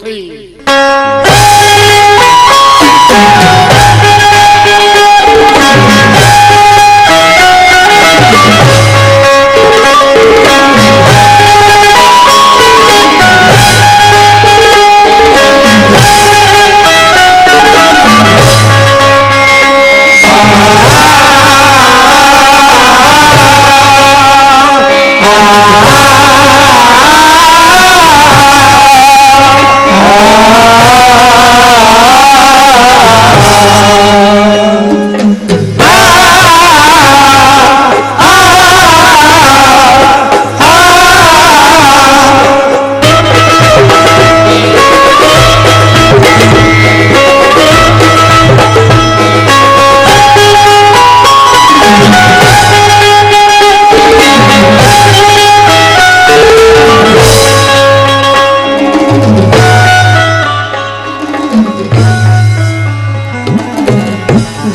थी।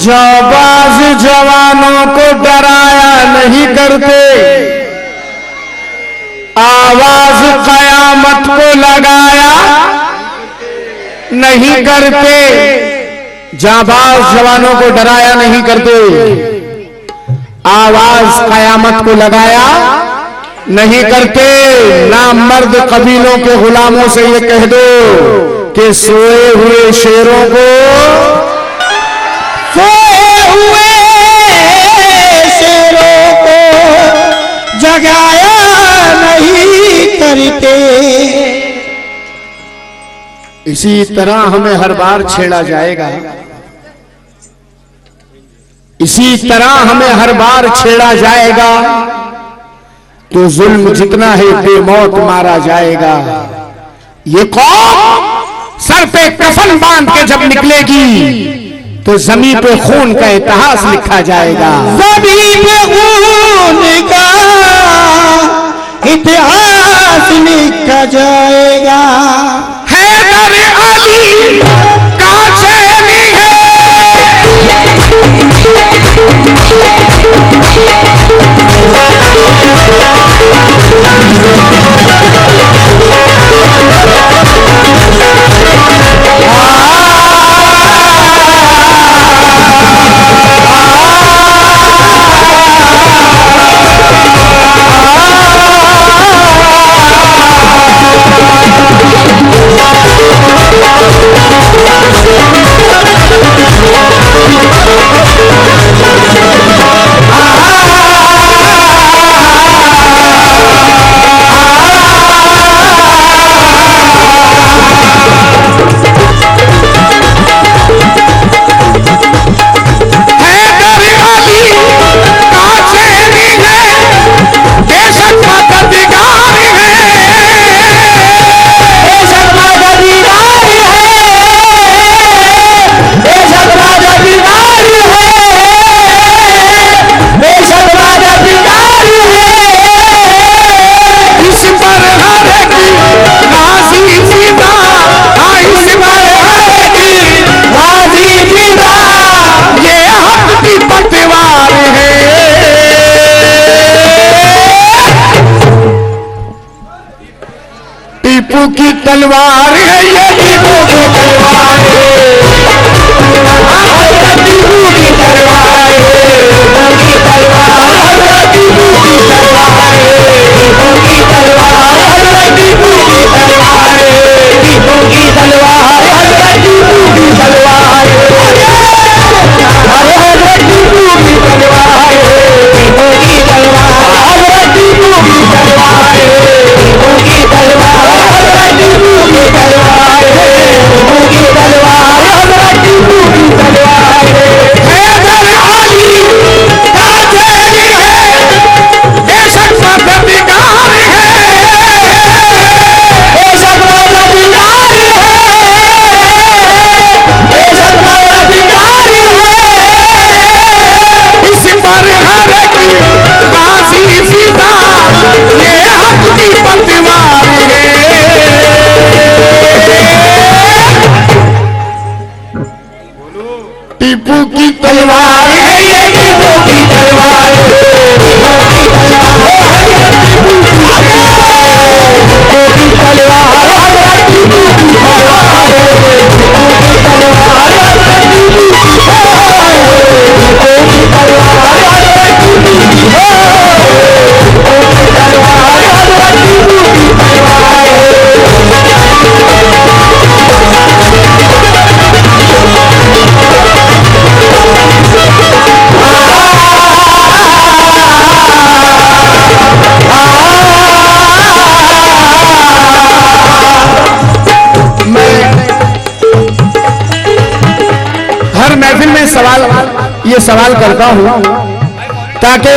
जाबाज जवानों को डराया नहीं करते, आवाज कयामत को लगाया नहीं करते। जाबाज जवानों को डराया नहीं करते, आवाज कयामत को लगाया नहीं करते। नामर्द कबीलों के गुलामों से ये कह दो कि सोए हुए शेरों को जगाया नहीं करते। इसी तरह हमें हर बार छेड़ा जाएगा, इसी तरह हमें हर बार छेड़ा जाएगा, तो जुल्म जितना है बेमौत मारा जाएगा। ये कौम सर पे कफन बांध के जब निकलेगी तो जमीन पे खून का इतिहास लिखा जाएगा। जमीन पे खून का इतिहास लिखा जाएगा। हैदर अली का चैनी है, टीपू की तलवार है, ये टीपू की तलवार है, टीपू की तलवार है, टीपू की तलवार है, टीपू की तलवार है, टीपू की तलवार है, टीपू की तलवार है, टीपू की तलवार है, अरे टीपू की तलवार है, टीपू की तलवार है, टीपू की तलवार है, टीपू की तलवार है, टीपू की तलवार ये सवाल करता हूं ताकि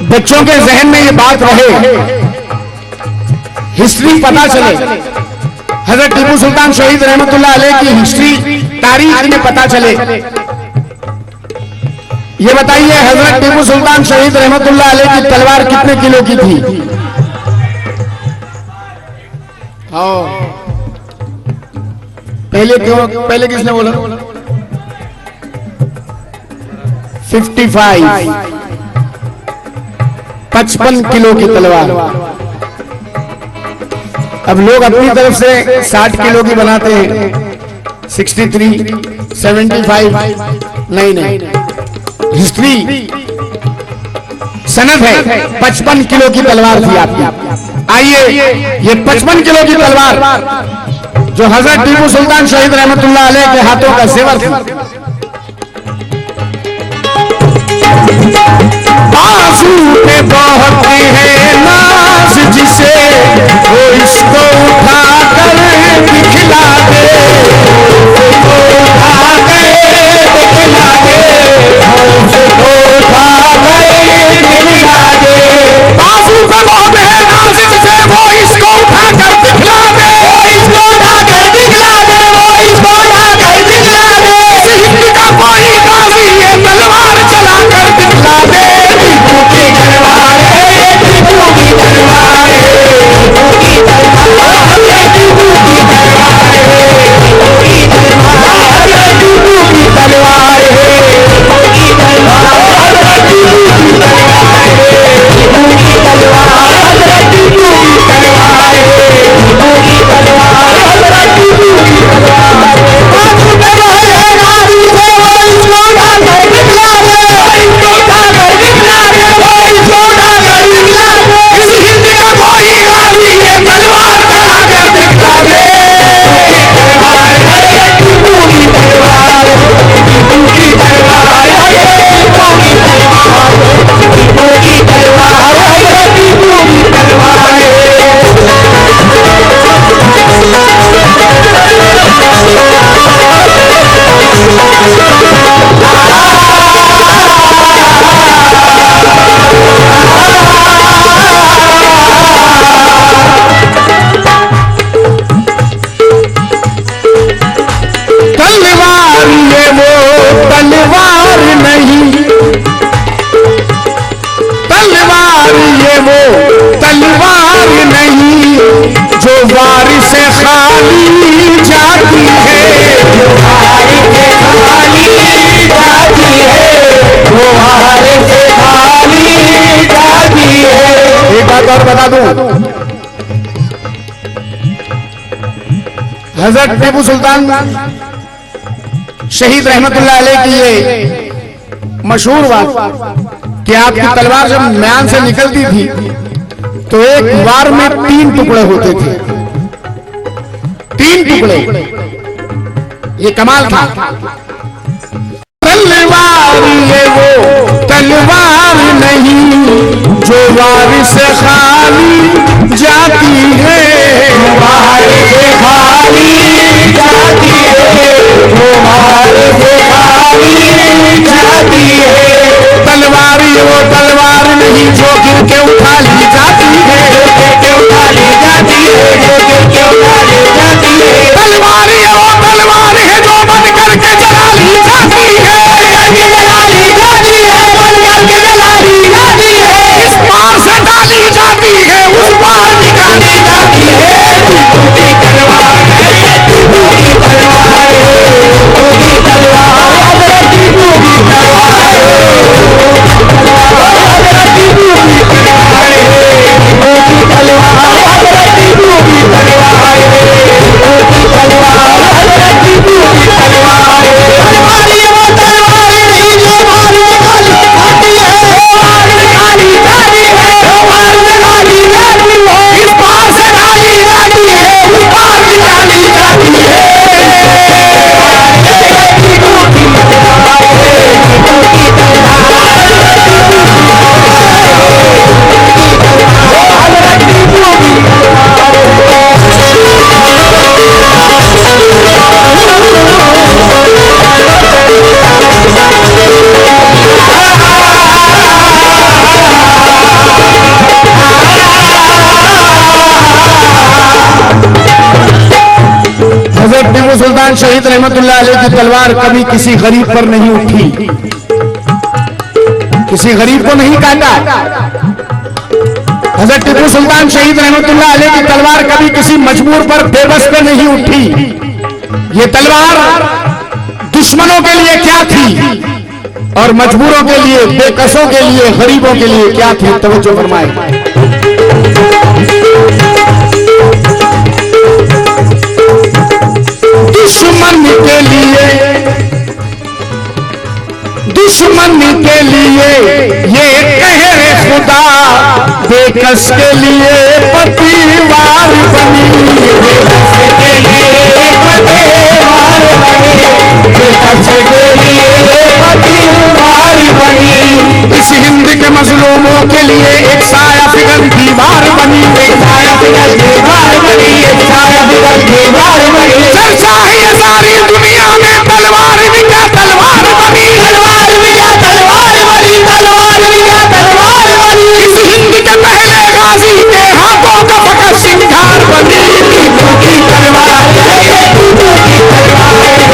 बच्चों के जहन में ये बात रहे, हिस्ट्री पता चले। हजरत टीपू सुल्तान शहीद रहमतुल्लाह अलैह की हिस्ट्री, तारीख में पता चले। ये बताइए, हजरत टीपू सुल्तान शहीद रहमतुल्लाह अलैह की तलवार कितने किलो की थी? पहले किसने बोला? 55 किलो की तलवार। अब लोग अपनी तरफ से 60 किलो की बनाते हैं, 63, 75। नहीं, हिस्ट्री सनद है 55 किलो की तलवार थी आपकी। आइए, ये 55 किलो की तलवार जो हजरत टीपू सुल्तान शहीद रहमतुल्लाह अलैह के हाथों का जेवर थी। बाजू पे बहुत है नाज जिसे वो इसको उठा कर दिखला दे, उसको उठा कर दिखला दे, उसको उठा कर दिखला दे। बाजू पे बहुत है नाज जिसे वो इसको उठा कर दिखला दे, वो इसको उठा कर दिखला दे, वो इसको उठा कर दिखला दे। हिंद का कोई गाजी ये तलवार चला कर दिखला दे। टीपू की तलवार है, टीपू की तलवार है, टीपू की तलवार है, टीपू की तलवार है, टीपू की तलवार है, टीपू की तलवार है, टीपू की तलवार है, टीपू की तलवार है, टीपू की तलवार है, टीपू की तलवार है, टीपू की तलवार है, टीपू की तलवार है। बाजू पे रहे नारी से वो इसको उठा कर दिखला दे, इसको उठा कर दिखला दे, वो इसको उठा कर दिखला दे। इस हिंद का कोई गाजी ये तलवार चला कर दिखला दे। तलवार है, टीपू की तलवार है, टीपू की तलवार है, टीपू की तलवार है, टीपू की तलवार है, टीपू की तलवार है। तलवार ये वो तलवार नहीं, तलवार ये वो तलवार नहीं जो वार से खाली जाती है, जो वार से खाली जाती है, जो वार से खाली जाती है। एक बात और बता दूं, हजरत टीपू सुल्तान शहीद रहमतुल्लाह अलैह की ये मशहूर बात कि आपकी तलवार जब म्यान से निकलती थी तो एक वार में 3 टुकड़े होते थे, 3 टुकड़े। ये कमाल था। तलवार ये वो तलवार नहीं जो वार से खाली जाती है, वार से खाली जाती है, वो वार से खाली जाती है। तलवार ये वो तलवार नहीं जो गिर के उठा ली जाती है, गिर के उठा ली जाती है, गिर के उठा ली जाती है। तलवार ये वो तलवार है जो बन करके जला ली जाती है, जला ली जाती है, बन करके जला ली जाती है। इस पार से डाली जाती है, उस पार निकाली जाती है। टीपू सुल्तान शहीद रहमतुल्लाह अलैह की तलवार कभी किसी गरीब पर नहीं उठी, किसी गरीब को नहीं काटा। हजरत टीपू सुल्तान शहीद रहमतुल्लाह अलैह की तलवार कभी किसी मजबूर पर, बेबस पे नहीं उठी। ये तलवार दुश्मनों के लिए क्या थी और मजबूरों के लिए, बेकसों के लिए, गरीबों के लिए क्या थी? तवज्जो फरमाए। दुश्मन के लिए, दुश्मन के लिए ये कहरे खुदा, बेकस के लिए पतिवार बनी, बेकस के लिए पतिवार बनी, बेकस के लिए पतिवार बनी। इस हिंद के मजलूमों के लिए एक साया फिगर दीवार बनी, एक साया फिगर दीवार बनी, एक साया फिगर दीवार बनी। चर्चा है सारी दुनिया में तलवार भी क्या तलवार बनी, तलवार भी क्या तलवार बनी, तलवार भी क्या तलवार बनी। इस हिंद के पहले गाजी के हाथों का फकर सिंगार बनी, टीपू की तलवार है, टीपू की तलवार है,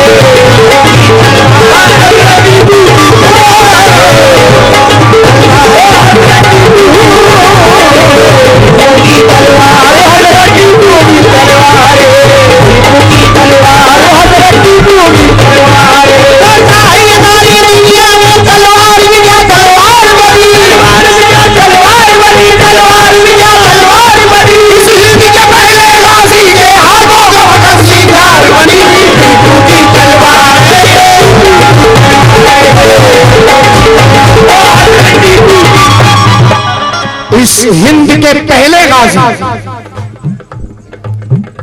इस हिंद के पहले गाजी।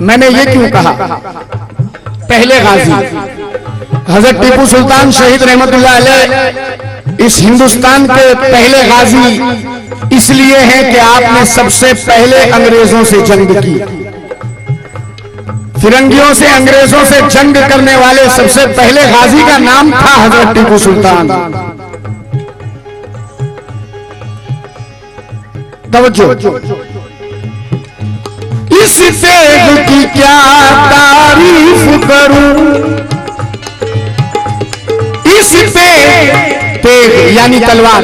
मैंने ये क्यों कहा पहले गाजी? हजरत टीपू सुल्तान शहीद रहमतुल्लाह अलैह इस हिंदुस्तान के पहले गाजी इसलिए हैं कि आपने सबसे पहले अंग्रेजों से जंग की। फिरंगियों से, अंग्रेजों से जंग करने वाले सबसे पहले गाजी का नाम था हजरत टीपू सुल्तान। तवज्जो। इस तेग की क्या तारीफ करूं, इस तेग यानी तलवार,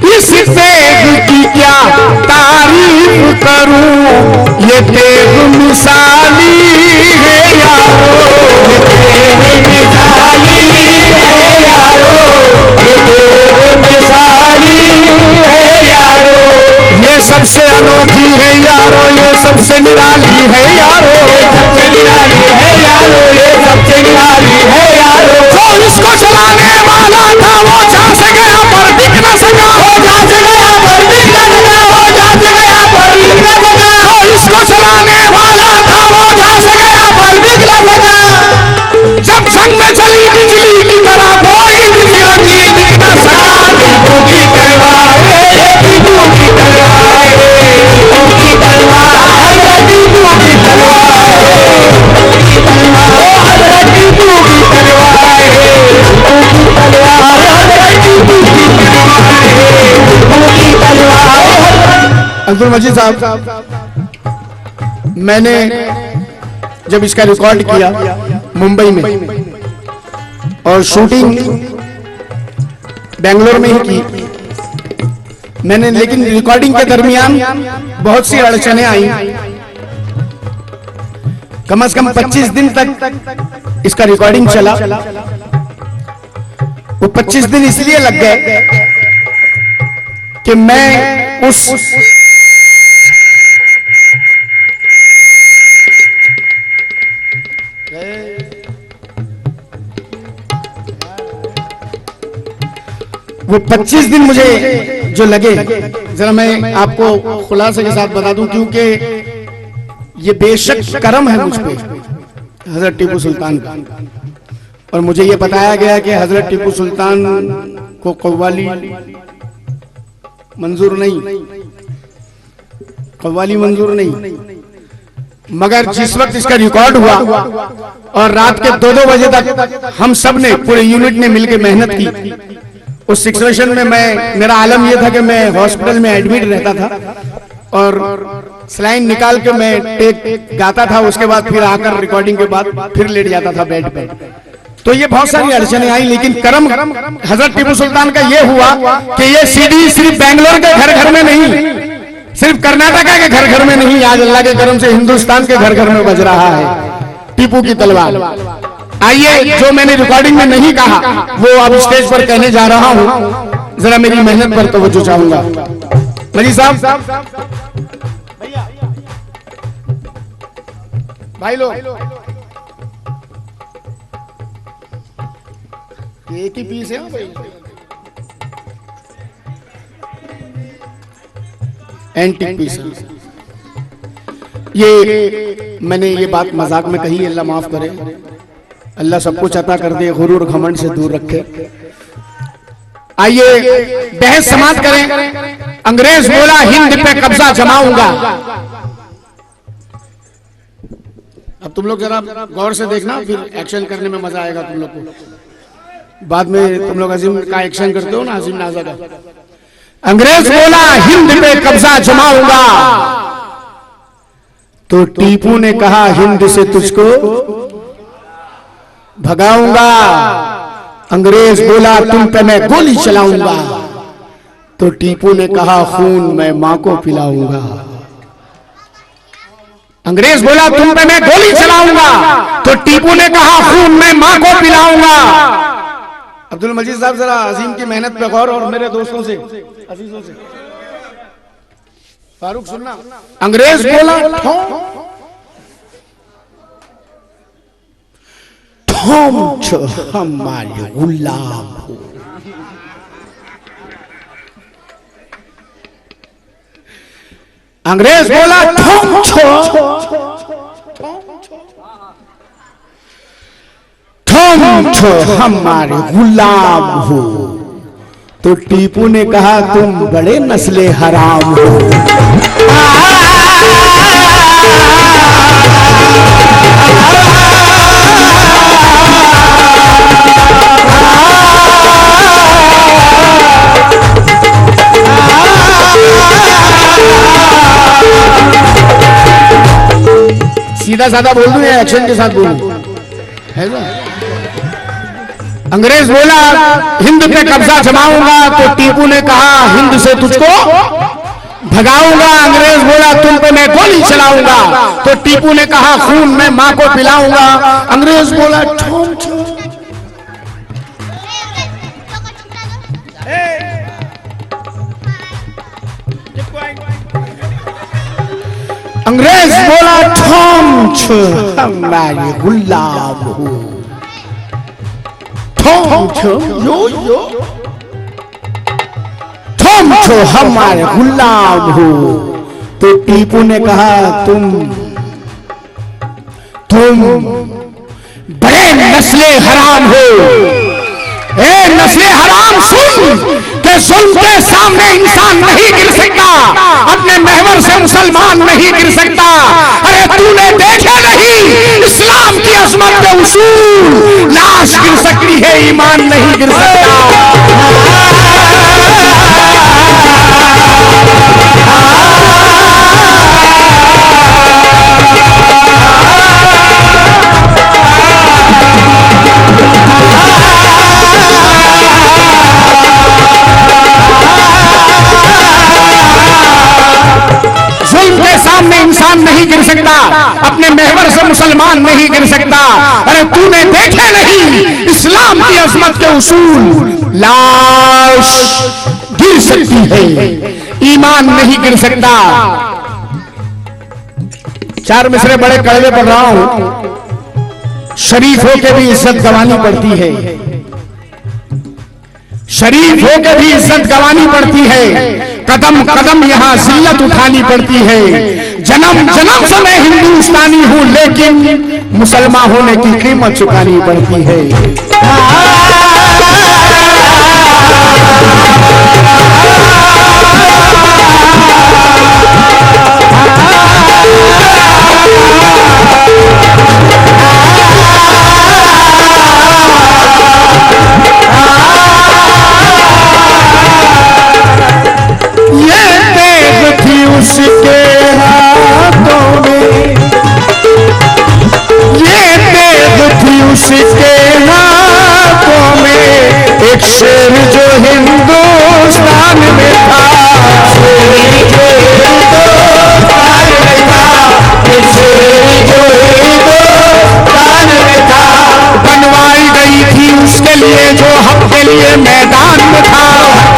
इस तेग की क्या तारीफ करूं, ये तेग मिसाली है यारो, ये तेग मिसाली है यारो, ये तेग मिसाली है यारो। ये सबसे अनोखी है यारो, ये सबसे निराली है यारो, ये सबसे निराली है यारो, ये सबसे निराली है यारो। जो इसको चलाने वाला था वो जा से गया पर दिख न सका, वो जा से गया पर दिख न सका, वो जा से गया पर दिख न सका। जो इसको चलाने वाला था वो जा से गया पर दिख न सका। जब जंग में चली बिजली की तरह कोई भी फिरंगी दिख न सका। टीपू की तलवार है, टीपू की तलवार है, टीपू की तलवार है, टीपू की तलवार है, टीपू की तलवार है, टीपू की तलवार है, टीपू की तलवार है, टीपू की तलवार है। अब्दुल मजीद साहब, मैंने जब इसका रिकॉर्ड किया मुंबई में और शूटिंग बेंगलोर में ही की मैंने, लेकिन रिकॉर्डिंग के दरमियान बहुत सी अड़चनें आई। कम से कम 25 दिन तक इसका रिकॉर्डिंग चला। वो 25 दिन इसलिए लग गए कि मैं उस वो 25 दिन मुझे जो लगे, जरा मैं आपको खुलासे के साथ बता दूं, क्योंकि ये बेशक करम है मुझ पे हजरत टीपू सुल्तान का। और मुझे ये बताया गया कि हजरत टीपू सुल्तान को कव्वाली मंजूर नहीं, कव्वाली मंजूर नहीं, मगर जिस वक्त इसका रिकॉर्ड हुआ और रात के 2-2 बजे तक हम सब ने, पूरे यूनिट ने मिलकर मेहनत की। उस सिचुएशन में मेरा आलम यह था कि मैं हॉस्पिटल में एडमिट रहता था और स्लाइन निकाल के मैं टेक गाता था, उसके बाद फिर आकर रिकॉर्डिंग के बाद फिर लेट जाता था बेड पे। तो ये बहुत सारी अड़चने आई, लेकिन करम हजरत टीपू सुल्तान का ये हुआ कि ये सीडी सिर्फ बेंगलोर के घर घर में नहीं, सिर्फ कर्नाटका के घर घर में नहीं, आज अल्लाह के करम से हिंदुस्तान के घर घर में बज रहा है टीपू की तलवार। आइए, जो मैंने रिकॉर्डिंग में नहीं कहा वो अब स्टेज पर कहने जा रहा हूं, जरा मेरी मेहनत पर तवज्जो चाहूंगा। मजी साहब, भाई लोग, एक ही पीस है भाई, एंटीक पीस है। ये मैंने ये बात मजाक में कही, अल्लाह माफ करे, अल्लाह सब कुछ अता कर दे, गुरूर घमंड से दूर रखे। आइए बहस समाप्त करें। अंग्रेज बोला हिंद पे कब्जा जमाऊंगा। अब तुम लोग जरा गौर से देखना, फिर एक्शन करने में मजा आएगा तुम लोग को। बाद में तुम लोग अजीम का एक्शन करते हो ना, अजीम नाजा का। अंग्रेज बोला हिंद पे कब्जा जमाऊंगा, तो टीपू ने कहा हिंद से तुझको भगाऊंगा। अंग्रेज बोला तुम पे मैं गोली चलाऊंगा, तो टीपू ने कहा खून मैं मां को पिलाऊंगा। अंग्रेज बोला तुम पे मैं गोली चलाऊंगा, तो टीपू ने कहा खून मैं मां को पिलाऊंगा। अब्दुल मजीद साहब जरा अजीम की मेहनत पे गौर, और मेरे दोस्तों से, अजीजों से, फारूक सुनना। अंग्रेज बोला थम हमारे गुलाम हो। अंग्रेज बोला थम हमारे गुलाम हो, तो टीपू ने कहा तुम बड़े नस्ले हराम हो। सीधा साधा बोल दूं या एक्शन के साथ बोलूं, है ना? अंग्रेज बोला हिंद पे कब्जा जमाऊंगा, तो टीपू ने कहा हिंद से तुझको भगाऊंगा। अंग्रेज बोला तुम पे मैं गोली चलाऊंगा, तो टीपू ने कहा खून मैं मां को पिलाऊंगा। अंग्रेज बोला ठोम ठोम। अंग्रेज बोला ठोम छो हमारे गुलाम हो, ठोम छो यो यो, ठोम छो हमारे गुलाम हो। तो टीपू ने कहा तुम बड़े नस्ले हराम हो। ए नस्ले हराम सुन के जुल्म के सामने इंसान नहीं गिर सकता, अपने महवर से मुसलमान नहीं गिर सकता। अरे तूने देखे नहीं इस्लाम की अजमत के उसूल, लाश गिर सकती है ईमान नहीं गिर सकता। इंसान नहीं गिर सकता, अपने महवर से मुसलमान नहीं गिर सकता। अरे तूने देखे नहीं इस्लाम की अजमत के उसूल, लाश गिर सकती है ईमान नहीं गिर सकता। चार मिसरे बड़े कड़वे पढ़ रहा हूं। शरीफ होके भी इज्जत गंवानी पड़ती है, शरीफ होके भी इज्जत गंवानी पड़ती है। कदम कदम यहाँ जिल्लत उठानी पड़ती है। जन्म जन्म से मैं हिंदुस्तानी हूँ, लेकिन मुसलमान होने की कीमत चुकानी पड़ती है। उसके शेर जो हिंदुस्तान में था, शेर जो हिंदुस्तान में था, शेर जो हिंदुस्तान में था, बनवाई गई थी उसके लिए जो हम के लिए मैदान में था,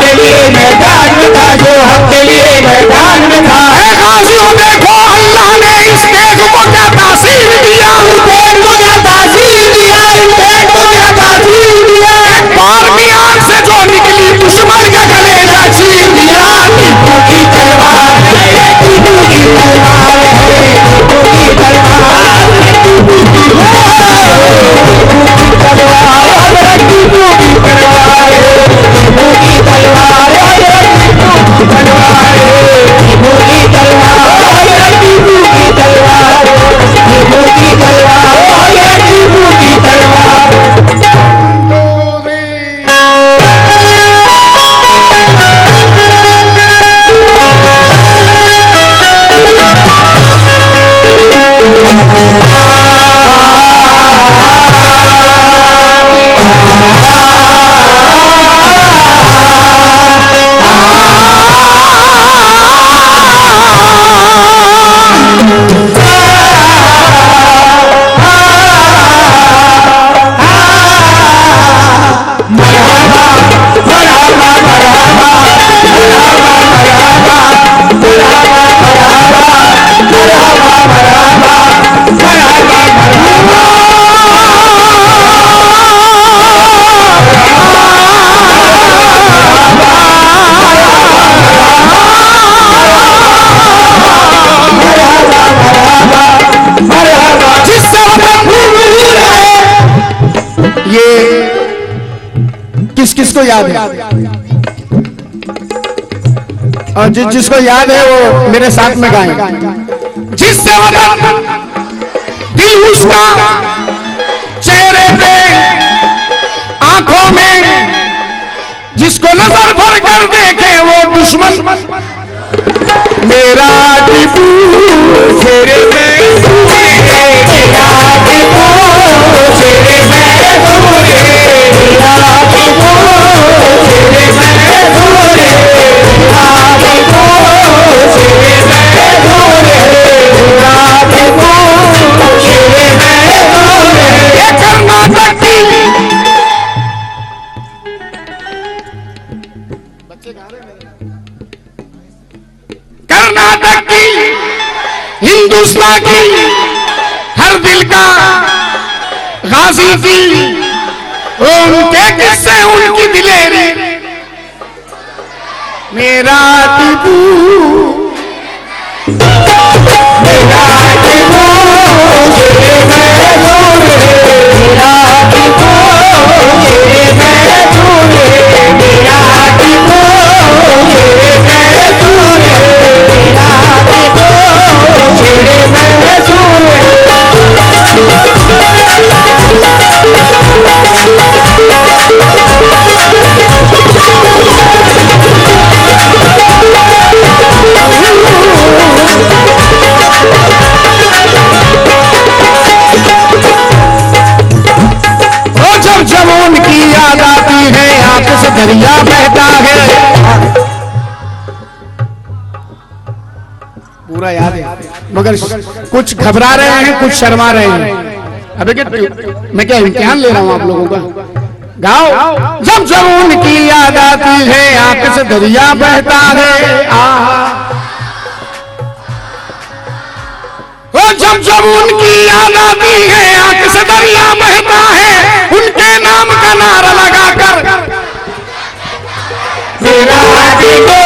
के लिए मैदान में था, जो हम के लिए मैदान में था। गाजियों देखो अल्लाह ने इस देश को क्या तासीर दिया, इस देश को क्या तासीर दिया, इस देश को क्या तासीर दिया। बारहवीं आंख से जो निकली दुश्मन का कलेजा चीर दिया। टीपू की तलवार है, टीपू की तलवार है, टीपू की तलवार है, टीपू की तलवार है, टीपू की तलवार है, टीपू की तलवार है, टीपू की तलवार है, टीपू की तलवार है, टीपू की तलवार है, टीपू की तलवार है, टीपू की तलवार। किसको याद है? और जिसको याद है वो मेरे साथ में गाएं। जिससे दिल उसका चेहरे पे आंखों में, जिसको नजर भर कर देखे वो दुश्मन, मेरा टीपू चेहरे पे, मेरा टीपू चेहरे पे, कर्नाटक की, हिंदुस्तान की, हर दिल का गाजी की, उनके किस्से उनकी दिलेरी, मेरा टीपू, मेरा टीपू मेरा टीपू जवान की याद आती है, आंख से दरिया बहता है, पूरा याद है, मगर कुछ घबरा रहे हैं, कुछ शर्मा रहे हैं। अबे मैं क्या इम्तिहान ले रहा हूं आप लोगों का? गाओ। जब जवान की याद आती है, आंख से दरिया बहता है, जब जब उनकी याद आती है, आंख से दरिया बहता है, उनके नाम का नारा लगाकर मेरा टीपू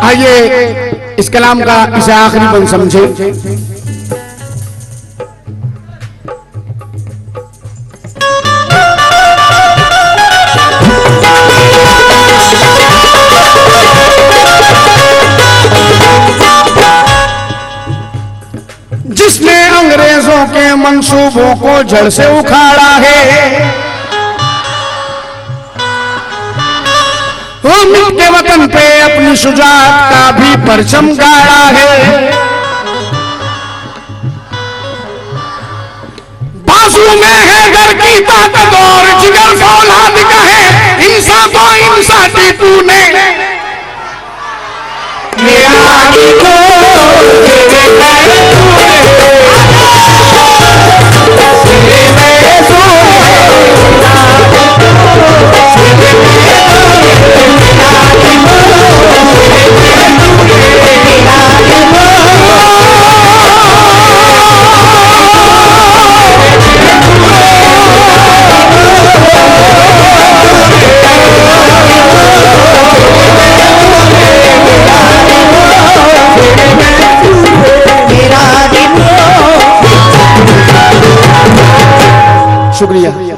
आइए इस कलाम का इसे आखिरी बंद समझे। जिसने अंग्रेजों के मंसूबों को जड़ से उखाड़ा है, तो मिट के वतन पे अपनी शुजाअत का भी परचम गाड़ा है। बाजू में है घर की ताकत और जिगर फौलाद का है इंसान तो इंसान टीपू ने शुक्रिया।